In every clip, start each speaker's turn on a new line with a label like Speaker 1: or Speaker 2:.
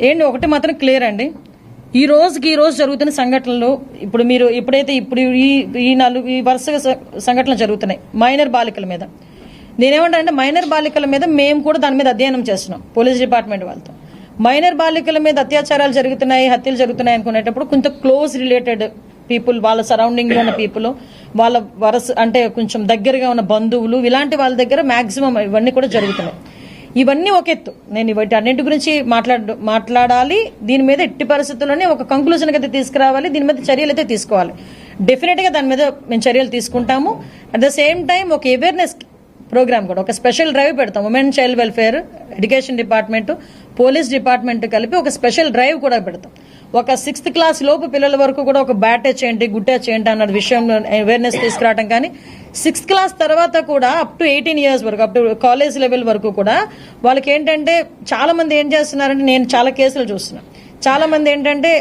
Speaker 1: ఏంటి ఒకటి మాత్రం క్లియర్ అండి, ఈ రోజు జరుగుతున్న సంఘటనలు ఇప్పుడు మీరు ఎప్పుడైతే ఈ వరుసగా సంఘటనలు జరుగుతున్నాయి మైనర్ బాలికల మీద, నేనేమంటానంటే మైనర్ బాలికల మీద మేము కూడా దాని మీద అధ్యయనం చేస్తున్నాం పోలీస్ డిపార్ట్మెంట్ వాళ్ళతో. మైనర్ బాలికల మీద అత్యాచారాలు జరుగుతున్నాయి, హత్యలు జరుగుతున్నాయి అనుకునేటప్పుడు కొంత క్లోజ్ రిలేటెడ్ పీపుల్, వాళ్ళ సరౌండింగ్ లో ఉన్న పీపుల్, వాళ్ళ వరస అంటే కొంచెం దగ్గరగా ఉన్న బంధువులు, ఇలాంటి వాళ్ళ దగ్గర మాక్సిమం ఇవన్నీ కూడా జరుగుతున్నాయి. ఇవన్నీ ఒక ఎత్తు, నేను వీటి అన్నింటి గురించి మాట్లాడాలి, దీని మీద ఎట్టి పరిస్థితుల్లోనే ఒక కంక్లూజన్ అయితే తీసుకురావాలి, దీని మీద చర్యలు అయితే తీసుకోవాలి. డెఫినెట్ గా దాని మీద మేము చర్యలు తీసుకుంటాము. అట్ ద సేమ్ టైం ఒక అవేర్నెస్ ప్రోగ్రామ్ కూడా, ఒక స్పెషల్ డ్రైవ్ పెడతాం. Women child welfare, education department, police department కలిపి ఒక స్పెషల్ డ్రైవ్ కూడా పెడతాం. ఒక 6th క్లాస్ లోపు పిల్లల వరకు కూడా ఒక బ్యాట్ టచ్ ఏంటి, గుడ్ టచ్ ఏంటి అన్న విషయంలో అవేర్నెస్ తీసుకురావడం, కానీ 6th క్లాస్ తర్వాత కూడా అప్ టు 18 years వరకు, అప్ టు కాలేజ్ లెవెల్ వరకు కూడా వాళ్ళకి ఏంటంటే చాలా మంది ఏం చేస్తున్నారంటే, నేను చాలా కేసులు చూస్తున్నాను, చాలా మంది ఏంటంటే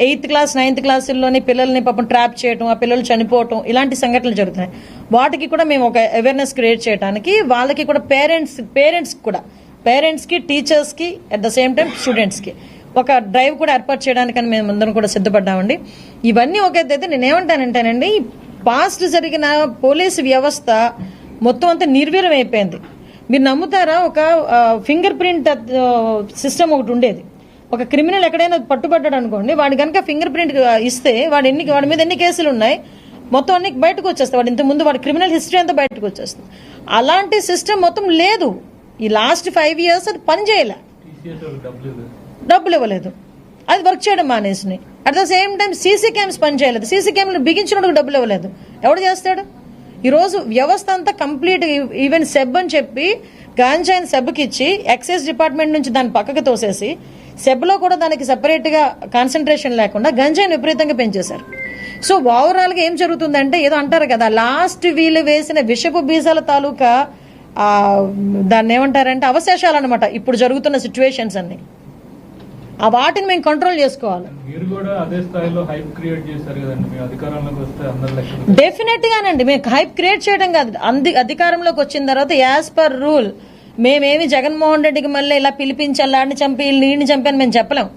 Speaker 1: 8th క్లాస్ 9th క్లాసుల్లోని పిల్లల్ని పాపం ట్రాప్ చేయటం, ఆ పిల్లలు చనిపోవటం, ఇలాంటి సంఘటనలు జరుగుతున్నాయి. వాటికి కూడా మేము ఒక అవేర్నెస్ క్రియేట్ చేయడానికి, వాళ్ళకి కూడా పేరెంట్స్ కి టీచర్స్ కి at the same time students కి ఒక డ్రైవ్ కూడా ఏర్పాటు చేయడానికని మేము అందరం కూడా సిద్ధపడ్డామండి. ఇవన్నీ ఒకటైతే నేనేమంటానంటేనండి, పాస్ట్ జరిగిన పోలీసు వ్యవస్థ మొత్తం అంతా నిర్వీర్యం అయిపోయింది. మీరు నమ్ముతారా, ఒక ఫింగర్ ప్రింట్ సిస్టమ్ ఒకటి ఉండేది. ఒక క్రిమినల్ ఎక్కడైనా పట్టుబడ్డాడు అనుకోండి, వాడి కనుక ఫింగర్ ప్రింట్ ఇస్తే వాడి మీద ఎన్ని కేసులు ఉన్నాయి మొత్తం అన్ని బయటకు వచ్చేస్తాయి. వాడు ఇంతకుముందు వాడి క్రిమినల్ హిస్టరీ అంతా బయటకు వచ్చేస్తుంది. అలాంటి సిస్టమ్ మొత్తం లేదు. ఈ లాస్ట్ 5 years అది పని చేయలే, డబ్బులు ఇవ్వలేదు, అది వర్క్ చేయడం మానేసి. At the same time CC cams పని చేయలేదు, సీసీ క్యామ్లు బిగించినప్పుడు డబ్బులు ఇవ్వలేదు. ఎవడు చేస్తాడు? ఈరోజు వ్యవస్థ అంతా కంప్లీట్, ఈవెన్ సెబ్ అని చెప్పి గాంజాయిని సెబ్కి ఇచ్చి ఎక్సైజ్ డిపార్ట్మెంట్ నుంచి దాన్ని పక్కకు తోసేసి, సెబ్లో కూడా దానికి సెపరేట్ గా కాన్సన్ట్రేషన్ లేకుండా గంజాయిని విపరీతంగా పెంచేశారు. సో ఓవరాల్ గా ఏం జరుగుతుందంటే, ఏదో అంటారు కదా, లాస్ట్ వీళ్ళు వేసిన విషపు బీజాల తాలూకా దాన్ని ఏమంటారంటే అవశేషాలు అనమాట ఇప్పుడు జరుగుతున్న సిచ్యువేషన్స్ అన్ని. ఆ వాటిని మేము కంట్రోల్ చేసుకోవాలి. డెఫినెట్ గానండి, మేము హైప్ క్రియేట్ చేయడం కాదు, అధికారంలోకి వచ్చిన తర్వాత యాజ్ పర్ రూల్ మేమేమి జగన్మోహన్ రెడ్డికి మళ్ళీ ఇలా పిలిపించి అల్లాడిని చంపి వీడిని చంపి అని మేము చెప్పలేం.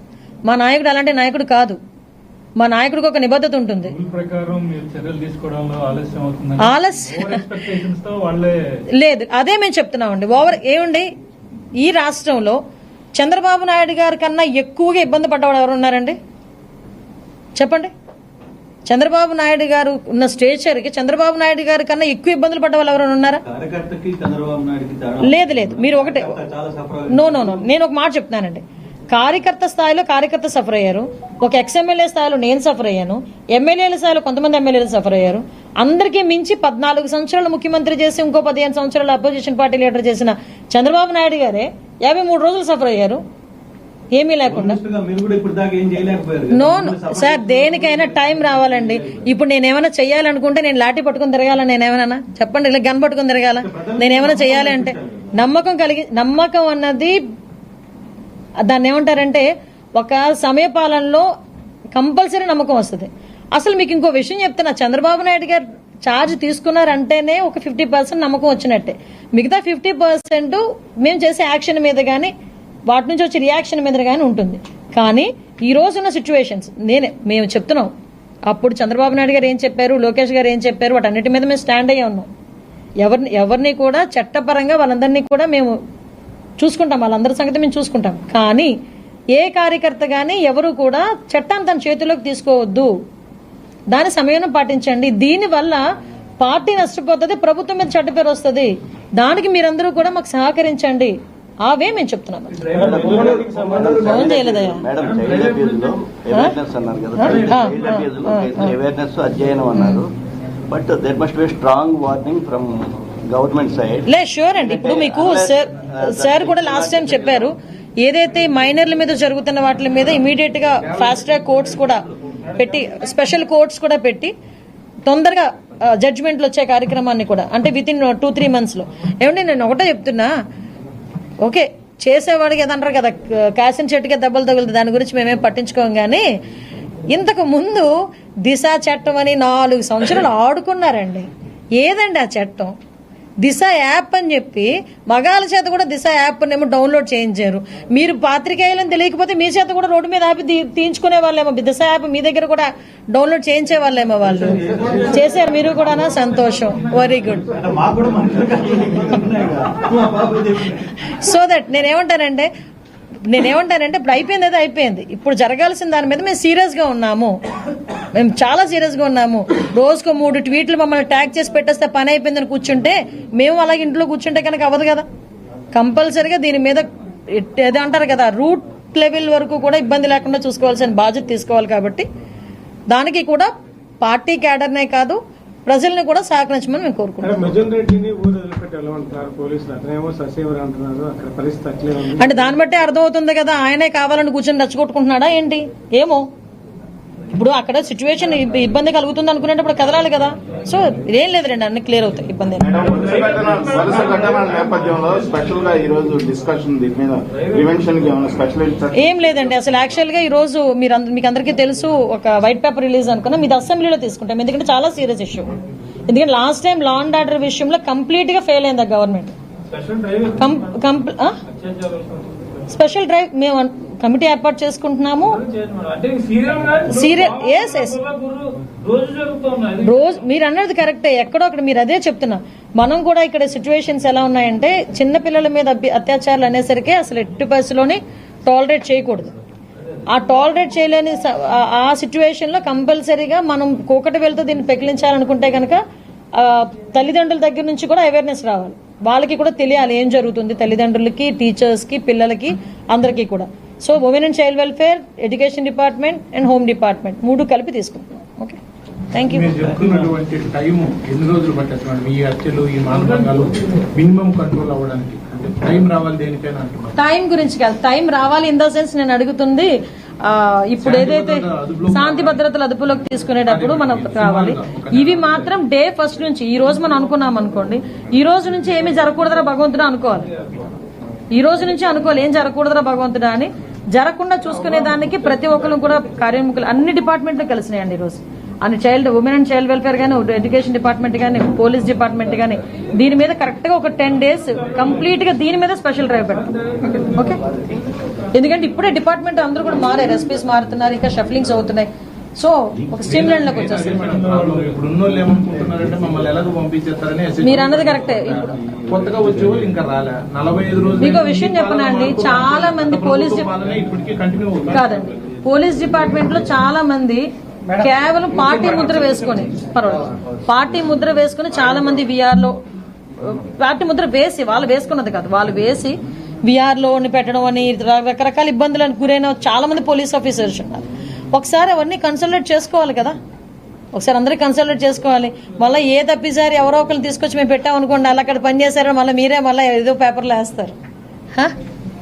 Speaker 1: మా నాయకుడు అలాంటి నాయకుడు కాదు. మా నాయకుడికి ఒక నిబద్ధత ఉంటుంది. లేదు, అదే మేము చెప్తున్నామండి. ఏమండి, ఈ రాష్ట్రంలో చంద్రబాబు నాయుడు గారి కన్నా ఎక్కువగా ఇబ్బంది పడ్డవాడు ఎవరు ఉన్నారండి చెప్పండి? చంద్రబాబు నాయుడు గారు ఉన్న స్టేచర్కి చంద్రబాబు నాయుడు గారి కన్నా ఎక్కువ ఇబ్బందులు పడ్డ వాళ్ళు ఎవరైనా ఉన్నారా? లేదు, మీరు ఒకటే, నో, నేను ఒక మాట చెప్తున్నానండి. కార్యకర్త స్థాయిలో కార్యకర్త సఫర్ అయ్యారు, ఒక ఎక్స్ఎమ్మెల్యే స్థాయిలో నేను సఫర్ అయ్యాను, ఎమ్మెల్యేల స్థాయిలో కొంతమంది ఎమ్మెల్యేలు సఫర్ అయ్యారు. అందరికీ మించి 14 సంవత్సరాలు ముఖ్యమంత్రి చేసి ఇంకో 15 సంవత్సరాలు అపోజిషన్ పార్టీ లీడర్ చేసిన చంద్రబాబు నాయుడు గారే 53 రోజులు సఫర్ అయ్యారు ఏమీ లేకుండా. నో సార్, దేనికైనా టైం రావాలండి. ఇప్పుడు నేనేమైనా చెయ్యాలనుకుంటే నేను లాఠీ పట్టుకుని తిరగాల? నేనేమైనా చెప్పండి, ఇలా గన్ పట్టుకుని తిరగాల? నేనేమైనా చెయ్యాలి అంటే నమ్మకం అన్నది దాన్ని ఏమంటారంటే, ఒక సమయపాలనలో కంపల్సరీ నమ్మకం వస్తుంది. అసలు మీకు ఇంకో విషయం చెప్తున్నా, చంద్రబాబు నాయుడు గారు ఛార్జ్ తీసుకున్నారంటేనే ఒక 50% నమ్మకం వచ్చినట్టే. మిగతా 50% మేము చేసే యాక్షన్ మీద కానీ వాటి నుంచి వచ్చే రియాక్షన్ మీద కానీ ఉంటుంది. కానీ ఈ రోజున్న సిచ్యువేషన్స్ మేము చెప్తున్నాం, అప్పుడు చంద్రబాబు నాయుడు గారు ఏం చెప్పారు, లోకేష్ గారు ఏం చెప్పారు, వాటన్నిటి మీద మేము స్టాండ్ అయ్యే ఉన్నాం. ఎవరిని కూడా చట్టపరంగా వాళ్ళందరినీ కూడా మేము చూసుకుంటాం, వాళ్ళందరి సంగతి మేము చూసుకుంటాం. కానీ ఏ కార్యకర్త కానీ ఎవరు కూడా చట్టాన్ని తన చేతిలోకి తీసుకోవద్దు, దాని సమయం పాటించండి. దీనివల్ల పార్టీ నష్టపోతుంది, ప్రభుత్వం మీద చెడ్డ పేరు వస్తుంది. దానికి మీరందరూ కూడా మాకు సహకరించండి. అవే మేము చెప్తున్నాము.
Speaker 2: But there must be strong warning from government side.
Speaker 1: Sure అండి. ఇప్పుడు మీకు సార్ కూడా లాస్ట్ టైం చెప్పారు, ఏదైతే మైనర్ల మీద జరుగుతున్న వాటి మీద ఇమీడియట్ గా ఫాస్ట్ ట్రాక్ కోర్ట్స్ కూడా పెట్టి, స్పెషల్ కోర్ట్స్ కూడా పెట్టి తొందరగా జడ్జిమెంట్లు వచ్చే కార్యక్రమాన్ని కూడా, అంటే విత్ ఇన్ 2-3 months లో. ఏమంటే నేను ఒకటే చెప్తున్నా, ఓకే చేసేవాడికి ఏదంటారు కదా, కాసిన చెట్టుకే దెబ్బలు తగులుతుంది, దాని గురించి మేమేం పట్టించుకోం. కానీ ఇంతకు ముందు దిశ చట్టం అని 4 సంవత్సరాలు ఆడుకున్నారండి. ఏదండి ఆ చట్టం? దిశ యాప్ అని చెప్పి మగాళ్ళ చేత కూడా దిశ యాప్ ఏమో డౌన్లోడ్ చేయించారు. మీరు పాత్రికేయులని తెలియకపోతే మీ చేత కూడా రోడ్డు మీద ఆపి తీయించుకునే వాళ్ళేమో, దిశ యాప్ మీ దగ్గర కూడా డౌన్లోడ్ చేయించే వాళ్ళేమో. వాళ్ళు చేశారు, మీరు కూడా. సంతోషం, వెరీ గుడ్. సో దట్ నేనేమంటానంటే ఇప్పుడు అయిపోయింది, ఏదో అయిపోయింది. ఇప్పుడు జరగాల్సిన దాని మీద మేము సీరియస్గా ఉన్నాము, మేము చాలా సీరియస్గా ఉన్నాము. రోజుకు 3 ట్వీట్లు మమ్మల్ని ట్యాగ్ చేసి పెట్టేస్తే పని అయిపోయిందని కూర్చుంటే, మేము అలాగే ఇంట్లో కూర్చుంటే కనుక అవ్వదు కదా. కంపల్సరీగా దీని మీద ఏదో అంటారు కదా, రూట్ లెవెల్ వరకు కూడా ఇబ్బంది లేకుండా చూసుకోవాల్సిన బాధ్యత తీసుకోవాలి. కాబట్టి దానికి కూడా పార్టీ క్యాడర్నే కాదు, ప్రజల్ని కూడా సహకరించమని మేము కోరుకుంటున్నాం. అంటే దాన్ని బట్టే అర్థమవుతుంది కదా, ఆయనే కావాలని కూర్చొని రెచ్చగొట్టుకుంటున్నాడా ఏంటి ఏమో. ఇప్పుడు అక్కడ సిచ్యువేషన్ ఇబ్బంది కలుగుతుంది అనుకునేటప్పుడు కదలాలి కదా. సో ఇదేం లేదు రండి, అన్ని క్లియర్ అవుతాయి, ఇబ్బంది ఏం లేదండి. అసలు యాక్చువల్ గా ఈ రోజు మీకు అందరికీ తెలుసు, ఒక వైట్ పేపర్ రిలీజ్ అనుకున్నా, మీది అసెంబ్లీలో తీసుకుంటాం. ఎందుకంటే చాలా సీరియస్ ఇష్యూ. ఎందుకంటే last time law and order విషయంలో కంప్లీట్ గా ఫెయిల్ అయింది గవర్నమెంట్. స్పెషల్ డ్రైవ్ మేము కమిటీ ఏర్పాటు చేసుకుంటున్నాము. రోజు మీరు అన్నది కరెక్టే, ఎక్కడో అక్కడ మీరు అదే చెప్తున్నా. మనం కూడా ఇక్కడ సిచ్యువేషన్స్ ఎలా ఉన్నాయంటే, చిన్న పిల్లల మీద అత్యాచారాలు అనేసరికి అసలు ఎట్టి పరిస్థితిలోని టాలరేట్ చేయకూడదు. ఆ టాలరేట్ చేయలేని ఆ సిచ్యువేషన్ లో కంపల్సరీగా మనం కూకటి వెళ్తూ దీన్ని పెకిలించాలనుకుంటే కనుక తల్లిదండ్రుల దగ్గర నుంచి కూడా అవేర్నెస్ రావాలి. వాళ్ళకి కూడా తెలియాలి ఏం జరుగుతుంది, తల్లిదండ్రులకి, టీచర్స్ కి, పిల్లలకి, అందరికీ కూడా. So women and child welfare, education department and home department 3 కలిపి తీసుకుంటాం. Okay, thank you. టైం గురించి కాదు, టైం రావాలి ఇన్ ద సెన్స్ నేను అడుగుతుంది ఇప్పుడు ఏదైతే శాంతి భద్రతలు అదుపులోకి తీసుకునేటప్పుడు మనం రావాలి. ఇవి మాత్రం డే ఫస్ట్ నుంచి, ఈ రోజు మనం అనుకున్నాం అనుకోండి, ఈ రోజు నుంచి ఏమీ జరగకూడదురా భగవంతుడా అనుకోవాలి. ఈ రోజు నుంచి అనుకోవాలి ఏం జరగకూడదురా భగవంతుడా అని. జరగకుండా చూసుకునే దానికి ప్రతి ఒక్కరు కూడా కార్యముఖులు అన్ని డిపార్ట్మెంట్లు కలిసినాయండి ఈ రోజు. అన్ని ఉమెన్ అండ్ చైల్డ్ వెల్ఫేర్ కానీ, ఎడ్యుకేషన్ డిపార్ట్మెంట్ కానీ, పోలీస్ డిపార్ట్మెంట్ కానీ, దీని మీద కరెక్ట్ గా ఒక 10 days కంప్లీట్ గా దీని మీద స్పెషల్ డ్రైవ్ పెడతాం. ఓకే, ఎందుకంటే ఇప్పుడే డిపార్ట్మెంట్ అందరూ కూడా మారారు, ఎస్పీస్ మారుతున్నారు, ఇంకా షఫ్లింగ్స్ అవుతున్నాయి. సో ఒక స్ట్రీమ్ లైన్ లోకి వచ్చేస్తారు. మీరు అన్నది కరెక్టే. మీకు విషయం చెప్పనా అండి, చాలా మంది పోలీస్ డిపార్ట్మెంట్ లో చాలా మంది కేవలం పార్టీ ముద్ర వేసుకొని, పార్టీ ముద్ర వేసుకుని చాలా మంది విఆర్ లో పార్టీ ముద్ర వేసి, వాళ్ళు వేసుకున్నది కాదు, వాళ్ళు వేసి విఆర్ లో పెట్టడం అని రకరకాల ఇబ్బందులను గురైన చాలా మంది పోలీస్ ఆఫీసర్స్ ఉన్నారు. ఒకసారి అవన్నీ కన్సల్టేట్ చేసుకోవాలి కదా, ఒకసారి అందరికి కన్సల్టేట్ చేసుకోవాలి. మళ్ళీ ఏ తప్పిసారి ఎవరో ఒకరిని తీసుకొచ్చి మేము పెట్టామనుకోండి, అలా అక్కడ పనిచేశారో మళ్ళీ మీరే మళ్ళీ ఏదో పేపర్లో వేస్తారు.